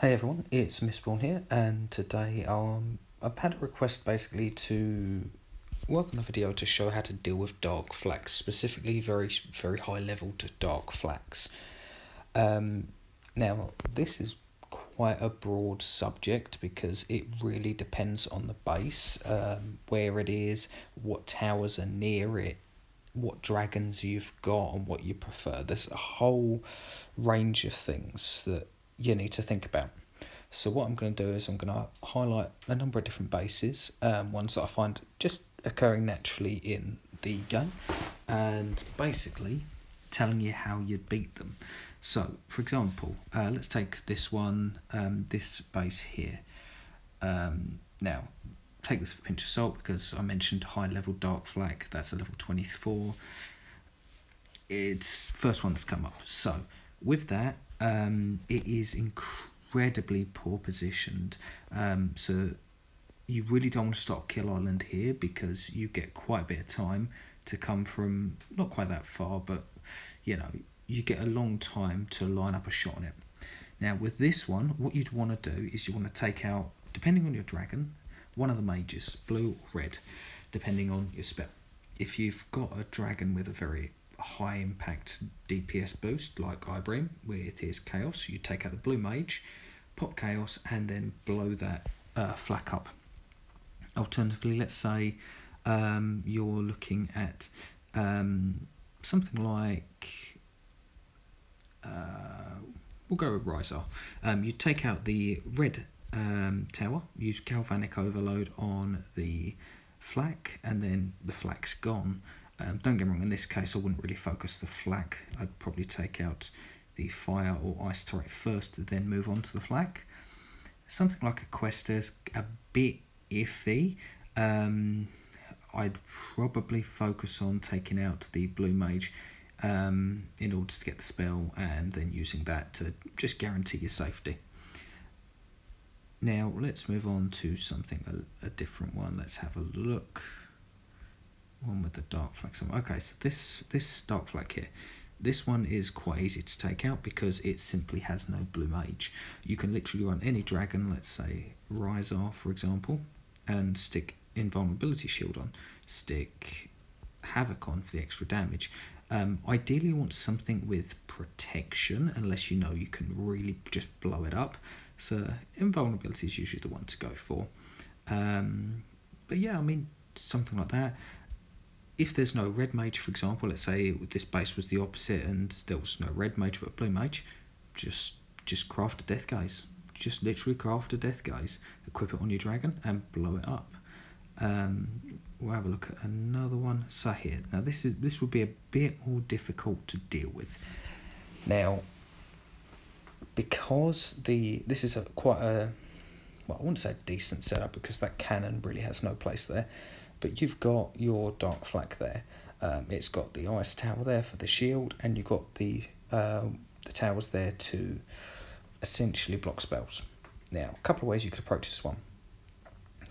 Hey everyone, it's Mistborn here, and today I've had a request basically to work on a video to show how to deal with Dark Flaks, specifically very high level to Dark Flaks. Now this is quite a broad subject because it really depends on the base, where it is, what towers are near it, what dragons you've got, and what you prefer. There's a whole range of things that you need to think about. So what I'm going to do is I'm going to highlight a number of different bases, ones that I find just occurring naturally in the game, and basically telling you how you'd beat them. So, for example, let's take this one, this base here. Now, take this with a pinch of salt because I mentioned high level Dark Flak, that's a level 24. It's first one to come up. So, with that, it is incredibly poor positioned, so you really don't want to start Kill Island here because you get quite a bit of time to come from not quite that far, but you get a long time to line up a shot on it. Now with this one, what you'd want to do is you want to take out, depending on your dragon, one of the mages, blue or red, depending on your spell. If you've got a dragon with a very high impact DPS boost like Ibrim with his Chaos, you take out the blue mage, pop Chaos, and then blow that flak up. Alternatively, let's say you're looking at something like we'll go with Rysar. You take out the red tower, use Galvanic Overload on the flak, and then the flak's gone. Don't get me wrong, in this case I wouldn't really focus the flak. I'd probably take out the fire or ice turret first, then move on to the flak. Something like a quest is a bit iffy. I'd probably focus on taking out the blue mage in order to get the spell, and then using that to just guarantee your safety. Now let's move on to something a different one. Let's have a look. One with the Dark Flak. Okay, so this Dark Flak here, this one is quite easy to take out because it simply has no blue mage. You can literally run any dragon, let's say Rysar for example, and stick Invulnerability Shield on, stick Havoc on for the extra damage. Ideally you want something with protection, unless you know you can really just blow it up. So Invulnerability is usually the one to go for. But yeah, I mean, something like that. If there's no red mage, for example, let's say this base was the opposite and there was no red mage but a blue mage, just craft a death gaze. Just literally craft a death gaze, equip it on your dragon and blow it up. We'll have a look at another one. So here, now this would be a bit more difficult to deal with. Now, because this is quite a, well, I wouldn't say decent setup because that cannon really has no place there. But you've got your Dark Flak there. It's got the ice tower there for the shield, and you've got the towers there to essentially block spells. Now, a couple of ways you could approach this one.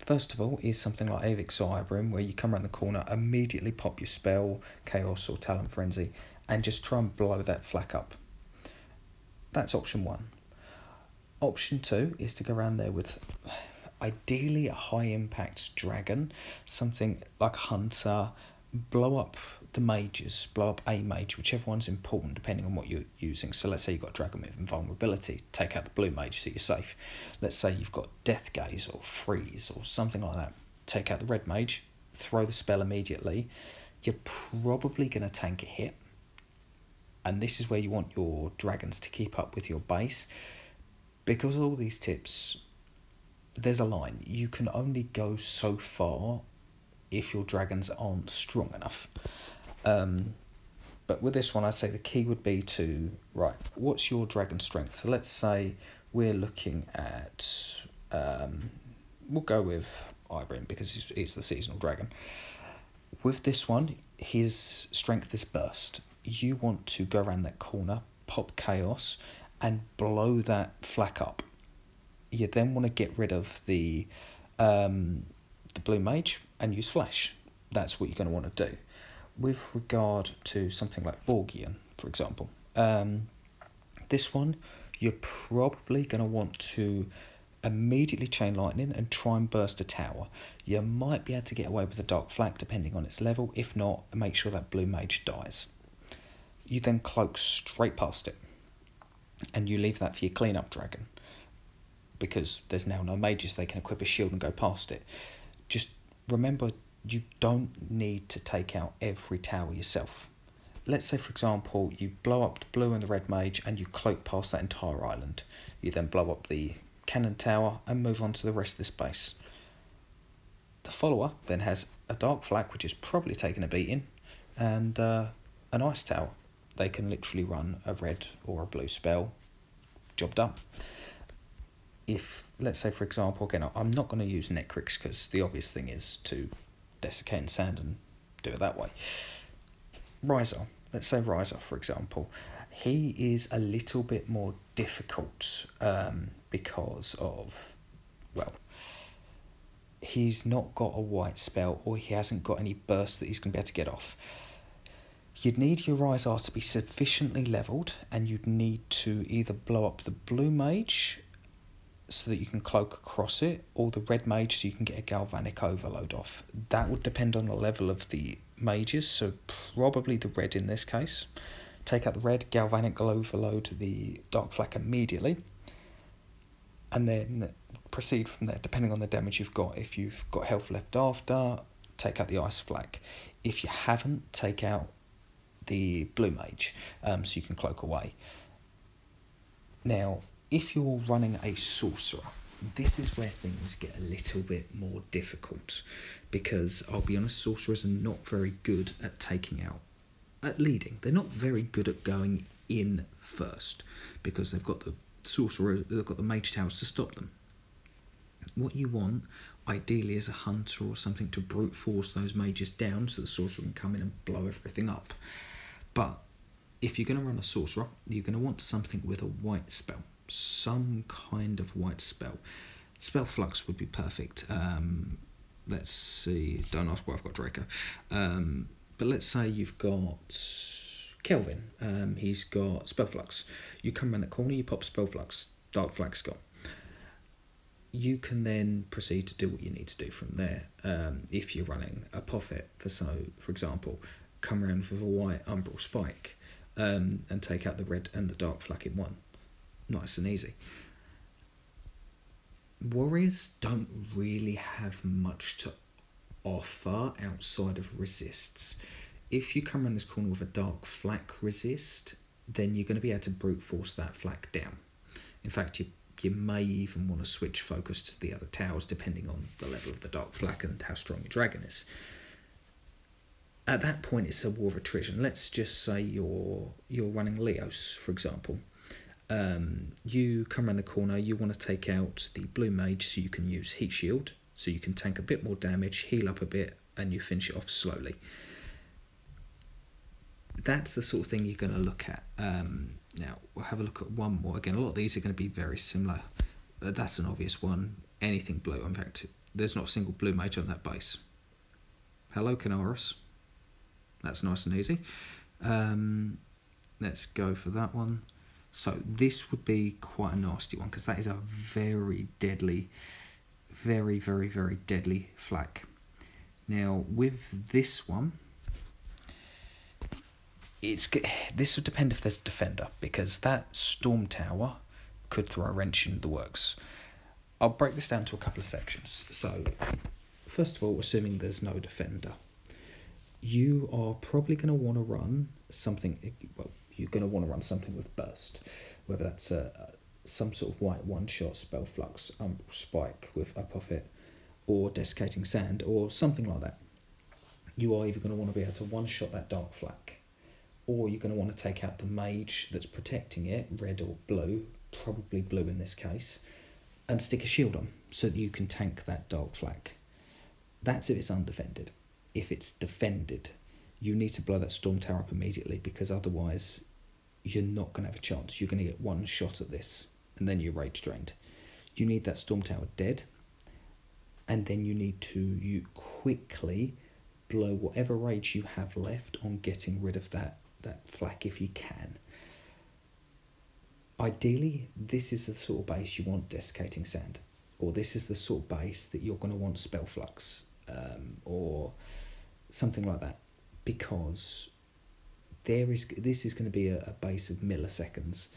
First of all is something like Avix or Ibrim, where you come around the corner, immediately pop your spell, Chaos or Talent Frenzy, and just try and blow that flak up. That's option one. Option two is to go around there with ideally a high impact dragon, something like Hunter, blow up the mages, blow up a mage, whichever one's important depending on what you're using. So let's say you've got a dragon with invulnerability, take out the blue mage so you're safe. Let's say you've got death gaze or freeze or something like that, take out the red mage, throw the spell immediately. You're probably going to tank a hit, and this is where you want your dragons to keep up with your base, because all these tips, there's a line. You can only go so far if your dragons aren't strong enough. But with this one, I'd say the key would be to, right, what's your dragon strength? So let's say we're looking at, we'll go with Ibrim because it's the seasonal dragon. With this one, his strength is burst. You want to go around that corner, pop Chaos, and blow that flak up. You then want to get rid of the blue mage and use flash. That's what you're going to want to do. With regard to something like Borgian, for example, this one you're probably going to want to immediately chain lightning and try and burst a tower. You might be able to get away with a Dark Flak depending on its level. If not, make sure that blue mage dies. You then cloak straight past it, and you leave that for your clean-up dragon, because there's now no mages, they can equip a shield and go past it. Just remember, you don't need to take out every tower yourself. Let's say, for example, you blow up the blue and the red mage and you cloak past that entire island. You then blow up the cannon tower and move on to the rest of this base. The follower then has a Dark Flak, which is probably taking a beating, and an ice tower. They can literally run a red or a blue spell. Job done. If, let's say, for example, again, I'm not going to use Necrix because the obvious thing is to desiccate and sand and do it that way. Riser, let's say Riser, for example, he is a little bit more difficult because of, well, he's not got a white spell, or he hasn't got any burst that he's going to be able to get off. You'd need your Riser to be sufficiently levelled, and you'd need to either blow up the blue mage so that you can cloak across it, or the red mage so you can get a galvanic overload off. That would depend on the level of the mages, so probably the red in this case. Take out the red, galvanic overload the Dark Flak immediately, and then proceed from there, depending on the damage you've got. If you've got health left after, take out the Ice Flak. If you haven't, take out the blue mage, so you can cloak away. Now, if you're running a sorcerer, this is where things get a little bit more difficult, because I'll be honest, sorcerers are not very good at taking out, at leading. They're not very good at going in first, because they've got the sorcerer, they've got the mage towers to stop them. What you want, ideally, is a hunter or something to brute force those mages down so the sorcerer can come in and blow everything up. But if you're going to run a sorcerer, you're going to want something with a white spell. Some kind of white spell. Spell Flux would be perfect. Let's see. Don't ask why I've got Draco. But let's say you've got Kelvin. He's got Spell Flux. You come around the corner, you pop Spell Flux. Dark Flak's gone. You can then proceed to do what you need to do from there. If you're running a Prophet, for example, come around with a white Umbral Spike and take out the red and the Dark Flak in one. Nice and easy. Warriors don't really have much to offer outside of resists. If you come around this corner with a Dark Flak resist, then you're going to be able to brute force that flak down. In fact, you may even want to switch focus to the other towers depending on the level of the Dark Flak and how strong your dragon is. At that point, it's a war of attrition. Let's just say you're running Leos, for example. You come around the corner, you want to take out the blue mage so you can use heat shield, so you can tank a bit more damage, heal up a bit, and you finish it off slowly. That's the sort of thing you're going to look at. Now, we'll have a look at one more. Again, a lot of these are going to be very similar. That's an obvious one. Anything blue. In fact, there's not a single blue mage on that base. Hello, Canaris. That's nice and easy. Let's go for that one. So this would be quite a nasty one, because that is a very deadly, very, very, very deadly flak. Now, with this one, this would depend if there's a defender, because that storm tower could throw a wrench in the works. I'll break this down to a couple of sections. So, first of all, assuming there's no defender, you are probably going to want to run something, well, you're going to want to run something with burst, whether that's some sort of white one-shot Spell Flux, Umbral Spike with a Prophet, or Desiccating Sand, or something like that. You are either going to want to be able to one-shot that Dark Flak, or you're going to want to take out the mage that's protecting it, red or blue, probably blue in this case, and stick a shield on so that you can tank that Dark Flak. That's if it's undefended. If it's defended, you need to blow that storm tower up immediately, because otherwise you're not going to have a chance. You're going to get one shot at this, and then you're rage drained. You need that storm tower dead, and then you need to quickly blow whatever rage you have left on getting rid of that flak if you can. Ideally, this is the sort of base you want desiccating sand, or this is the sort of base that you're going to want spell flux, or something like that, because this is going to be a base of milliseconds,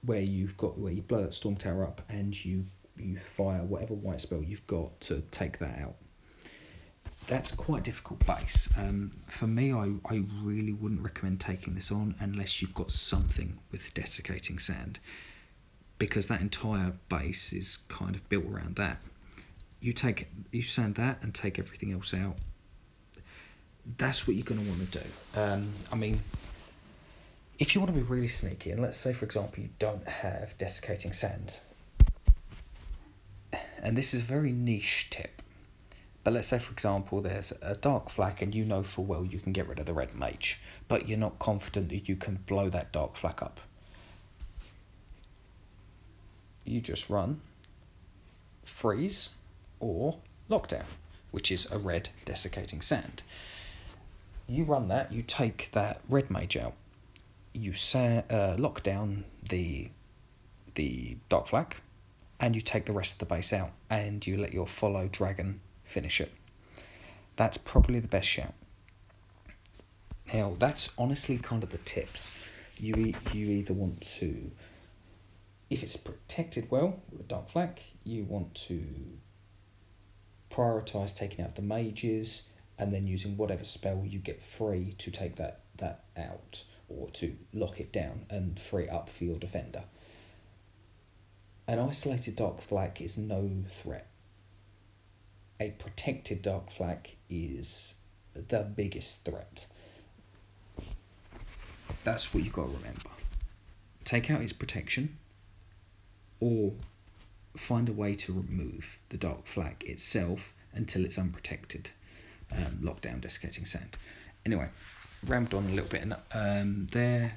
where you blow that storm tower up and you fire whatever white spell you've got to take that out. That's quite a difficult base. For me, I really wouldn't recommend taking this on unless you've got something with desiccating sand, because that entire base is kind of built around that. You sand that and take everything else out. That's what you're going to want to do. I mean, if you want to be really sneaky, and let's say, for example, you don't have desiccating sand, and this is a very niche tip, but let's say, for example, there's a Dark Flak and you know full well you can get rid of the red mage, but you're not confident that you can blow that Dark Flak up. You just run freeze or lockdown, which is a red desiccating sand. You run that, you take that red mage out, you lock down the Dark Flak, and you take the rest of the base out, and you let your follow dragon finish it. That's probably the best shout. Now, that's honestly kind of the tips. You either want to, if it's protected well with Dark Flak, you want to prioritise taking out the mages and then using whatever spell you get free to take that out, or to lock it down and free it up for your defender. An isolated Dark Flak is no threat. A protected Dark Flak is the biggest threat. That's what you've got to remember. Take out its protection, or find a way to remove the Dark Flak itself until it's unprotected. Lockdown, desiccating sand. Anyway, rambled on a little bit there.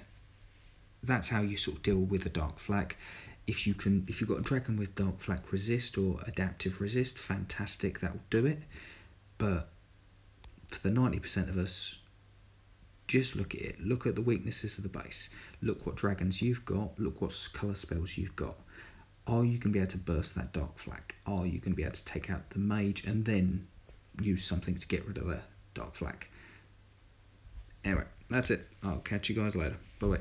That's how you sort of deal with a Dark Flak. If you've got a dragon with Dark Flak resist or adaptive resist, fantastic, that will do it. But for the 90% of us, just look at it. Look at the weaknesses of the base. Look what dragons you've got. Look what colour spells you've got. Are you going to be able to burst that Dark Flak? Are you going to be able to take out the mage and then use something to get rid of the Dark Flak? Anyway, that's it. I'll catch you guys later. Bye-bye.